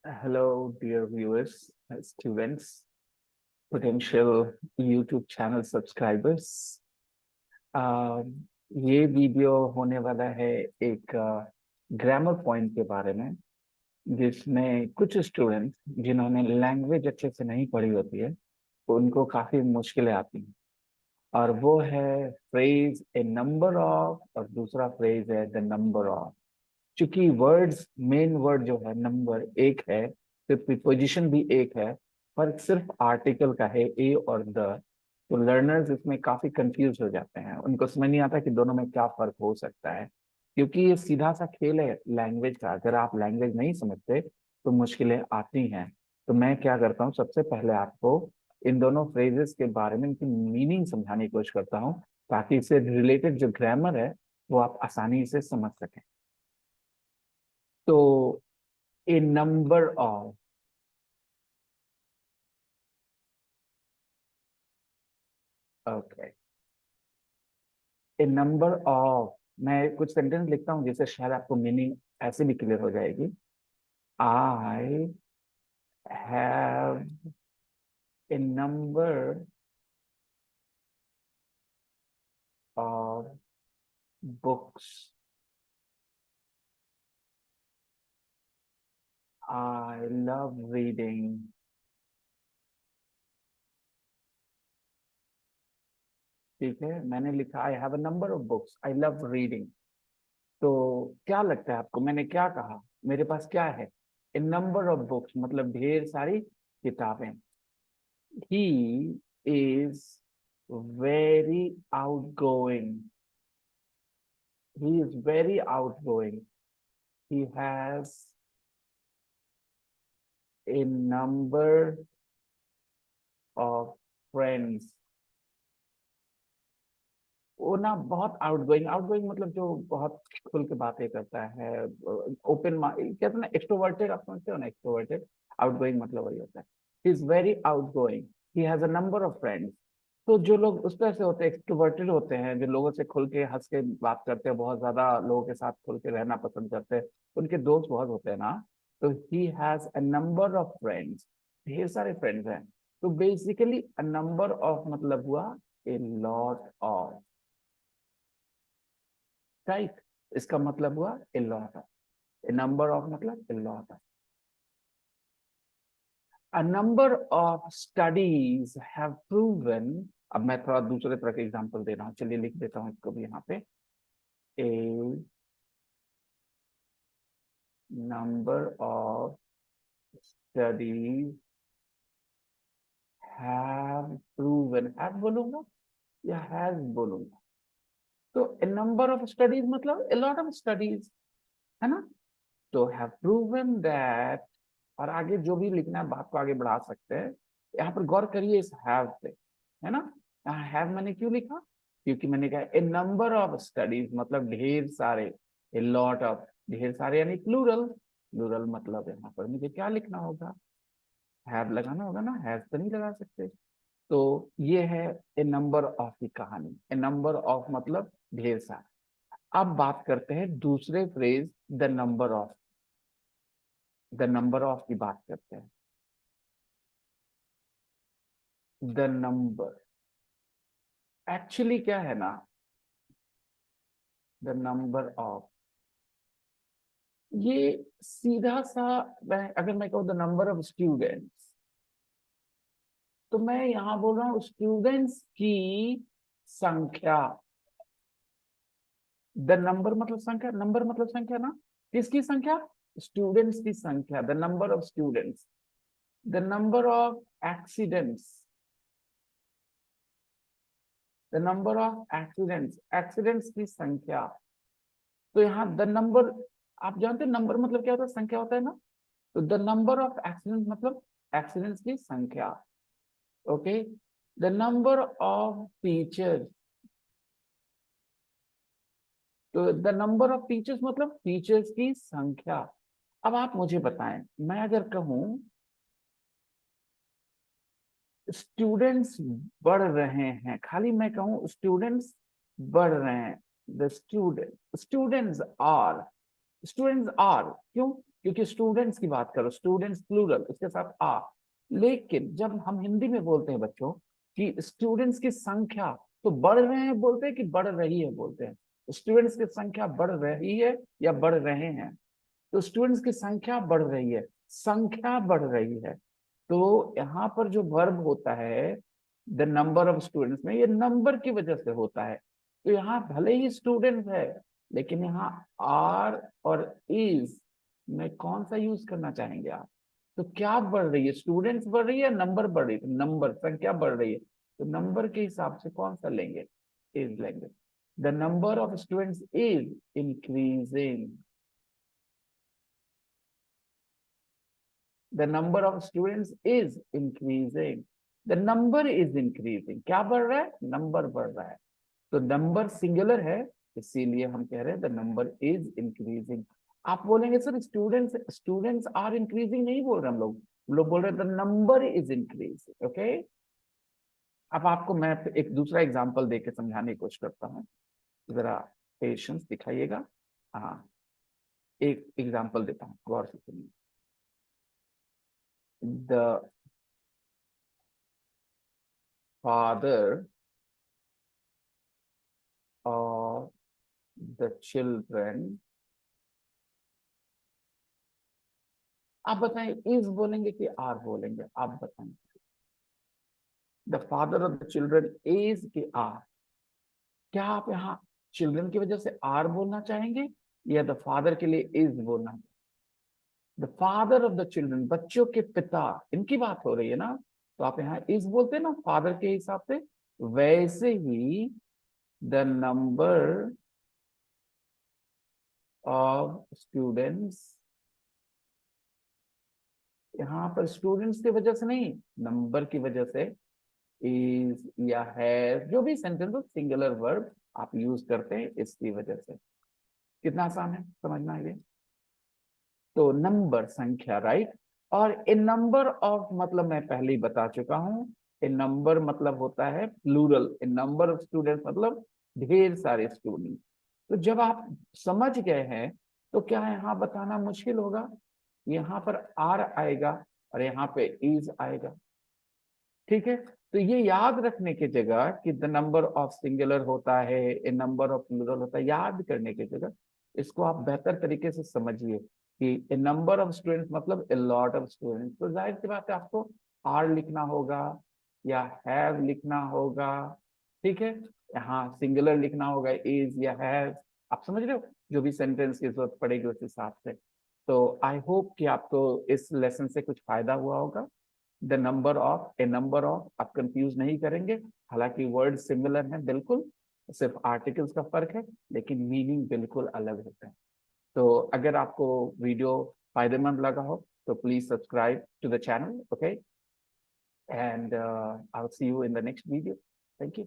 Hello, dear viewers, students, potential YouTube channel subscribers. ये video होने वाला है एक ग्रामर पॉइंट के बारे में, जिसमें कुछ स्टूडेंट्स जिन्होंने लैंग्वेज अच्छे से नहीं पढ़ी होती है, उनको काफी मुश्किलें आती हैं। और वो है फ्रेज ए नंबर ऑफ, और दूसरा फ्रेज है द नंबर ऑफ। चूंकि वर्ड्स, मेन वर्ड जो है नंबर एक है, तो प्रीपोजिशन भी एक है, फर्क सिर्फ आर्टिकल का है, ए और द। तो लर्नर्स इसमें काफी कंफ्यूज हो जाते हैं, उनको समझ नहीं आता कि दोनों में क्या फर्क हो सकता है, क्योंकि ये सीधा सा खेल है लैंग्वेज का। अगर आप लैंग्वेज नहीं समझते तो मुश्किलें आती हैं। तो मैं क्या करता हूँ, सबसे पहले आपको इन दोनों फ्रेजेस के बारे में इनकी मीनिंग समझाने की कोशिश करता हूँ, ताकि इससे रिलेटेड जो ग्रामर है वो आप आसानी से समझ सकें। तो a number of, okay, a number of, मैं कुछ सेंटेंस लिखता हूँ जिससे शायद आपको मीनिंग ऐसे भी क्लियर हो जाएगी। I have a number of books. I love reading. ठीक है, मैंने लिखा I have a number of books. I love reading. तो क्या लगता है आपको, मैंने क्या कहा? मेरे पास क्या है? A number of books मतलब ढेर सारी किताबें। He is very outgoing. He is very outgoing. He has a number of friends. वो ना बहुत आउटगोइंग, आउटगोइंग मतलब जो बहुत खुल के बातें करता है, ओपन, कहते हैं ना एक्सट्रोवर्टेड, आप समझते हो ना एक्सट्रोवर्टेड। आउटगोइंग मतलब वही होता है। He is very outgoing. He has a number of friends. तो जो लोग उस तरह से होते हैं, एक्सट्रोवर्टेड होते हैं, जो लोगों से खुल के हंस के बात करते हैं, बहुत ज्यादा लोगों के साथ खुल के रहना पसंद करते हैं, उनके दोस्त बहुत होते हैं ना। तो he has a number of friends, ढेर सारे फ्रेंड्स हैं। तो बेसिकली अ नंबर ऑफ मतलब हुआ ए लॉट ऑफ, राइट। इसका मतलब हुआ a lot of. A number of मतलब a lot of. A number of studies have proven. अब मैं थोड़ा दूसरे तरह के एग्जांपल दे रहा हूँ, चलिए लिख देता हूँ इसको भी यहाँ पे। A number of studies have proven, have बोलूंगा या हैज बोलूंगा? तो ए नंबर ऑफ स्टडीज मतलब ए लॉट ऑफ स्टडीज, है ना। तो हैव प्रूवन दैट, और आगे जो भी लिखना है बात को आगे बढ़ा सकते हैं। यहाँ पर गौर करिए इस हैव पे, है ना। यहाँ हैव मैंने क्यों लिखा? क्योंकि मैंने कहा ए नंबर ऑफ स्टडीज मतलब ढेर सारे, ए लॉट ऑफ ढेर सारे यानी प्लूरल। प्लूरल मतलब यहाँ पर मुझे क्या लिखना होगा? हैव लगाना होगा ना, हैव तो नहीं लगा सकते। तो ये है ए नंबर ऑफ की कहानी। ए नंबर ऑफ मतलब ढेर सारा। अब बात करते हैं दूसरे phrase the number of. The number of की बात करते हैं। द नंबर एक्चुअली क्या है ना, द नंबर ऑफ, ये सीधा सा, अगर मैं कहूँ द नंबर ऑफ स्टूडेंट्स, तो मैं यहां बोल रहा हूं स्टूडेंट्स की संख्या। द नंबर मतलब संख्या, नंबर मतलब संख्या ना। किसकी संख्या? स्टूडेंट्स की संख्या। The number of students. The number of accidents. The number of accidents, accidents की संख्या। तो यहाँ द नंबर, आप जानते हैं नंबर मतलब क्या होता है? संख्या होता है ना। तो द नंबर ऑफ एक्सीडेंट मतलब एक्सीडेंट्स की संख्या। Okay. The number of teachers, तो द नंबर ऑफ टीचर्स मतलब टीचर्स की संख्या। अब आप मुझे बताएं, मैं अगर कहूं स्टूडेंट्स बढ़ रहे हैं, खाली मैं कहूं स्टूडेंट्स बढ़ रहे हैं, the students are, students are, क्यों? क्योंकि स्टूडेंट्स की बात करो, स्टूडेंट्स प्लूरल, उसके साथ आ। लेकिन जब हम हिंदी में बोलते हैं बच्चों कि स्टूडेंट्स की संख्या, तो बढ़ रहे हैं बोलते हैं कि बढ़ रही है बोलते हैं? स्टूडेंट्स की संख्या बढ़ रही है या बढ़ रहे हैं? तो स्टूडेंट्स की संख्या बढ़ रही है, संख्या बढ़ रही है। तो यहाँ पर जो वर्ब होता है द नंबर ऑफ स्टूडेंट्स में, ये नंबर की वजह से होता है। तो यहाँ भले ही स्टूडेंट है, लेकिन यहाँ आर और इज में कौन सा यूज करना चाहेंगे आप? तो क्या बढ़ रही है, स्टूडेंट्स बढ़ रही है, नंबर बढ़ रही है? तो नंबर, संख्या बढ़ रही है, तो नंबर के हिसाब से कौन सा लेंगे? इज लेंगे। The number of students is increasing. The number of students is increasing. The number is increasing. क्या बढ़ रहा है? नंबर बढ़ रहा है। तो नंबर सिंगुलर है, इसीलिए हम कह रहे हैं द नंबर इज इंक्रीजिंग। आप बोलेंगे sir students students are increasing, नहीं बोल रहे हम लोग बोल रहे हैं the number is increasing. Okay, अब आपको मैं एक दूसरा एग्जांपल देके समझाने की कोशिश करता हूँ, जरा पेशेंस दिखाइएगा। हाँ, एक एग्जांपल देता हूँ, गौर से सुनिए। The father of the children, आप बताएं इज बोलेंगे कि आर बोलेंगे? आप बताएं। The father of the children is कि आर? क्या आप यहाँ चिल्ड्रन की वजह से आर बोलना चाहेंगे या द फादर के लिए इज बोलना? The father of the children, बच्चों के पिता, इनकी बात हो रही है ना, तो आप यहाँ इज बोलते हैं ना फादर के हिसाब से। वैसे ही द नंबर ऑफ स्टूडेंट्स, यहाँ पर स्टूडेंट्स की वजह से नहीं, नंबर की वजह से इज या है, जो भी सेंटेंस हो सिंगुलर वर्ब आप यूज करते हैं इसकी वजह से। कितना आसान है समझना ये। तो नंबर, संख्या, राइट। और ए नंबर ऑफ मतलब मैं पहले ही बता चुका हूं, ए नंबर मतलब होता है plural, a number of students मतलब ढेर सारे स्टूडेंट। तो जब आप समझ गए हैं तो क्या यहाँ बताना मुश्किल होगा? यहाँ पर आर आएगा और यहाँ पे इज आएगा, ठीक है। तो ये याद रखने की जगह कि द नंबर ऑफ सिंगुलर होता है, ए नंबर ऑफ प्लूरल होता है, याद करने की जगह इसको आप बेहतर तरीके से समझिए कि ए नंबर ऑफ स्टूडेंट्स मतलब ए लॉट ऑफ स्टूडेंट्स। तो जाहिर सी बात है आपको आर लिखना होगा या हैव लिखना होगा, ठीक है। यहाँ सिंगुलर लिखना होगा इज या हैव, आप समझ रहे हो, जो भी सेंटेंस की जरूरत पड़ेगी उस हिसाब से। तो आई होप कि आपको इस लेसन से कुछ फायदा हुआ होगा। The number of, a number of, आप कंफ्यूज नहीं करेंगे। हालांकि वर्ड सिमिलर है बिल्कुल, सिर्फ आर्टिकल्स का फर्क है, लेकिन मीनिंग बिल्कुल अलग होता है। तो अगर आपको वीडियो फायदेमंद लगा हो तो please subscribe to the channel, okay, and I will see you in the next video. Thank you.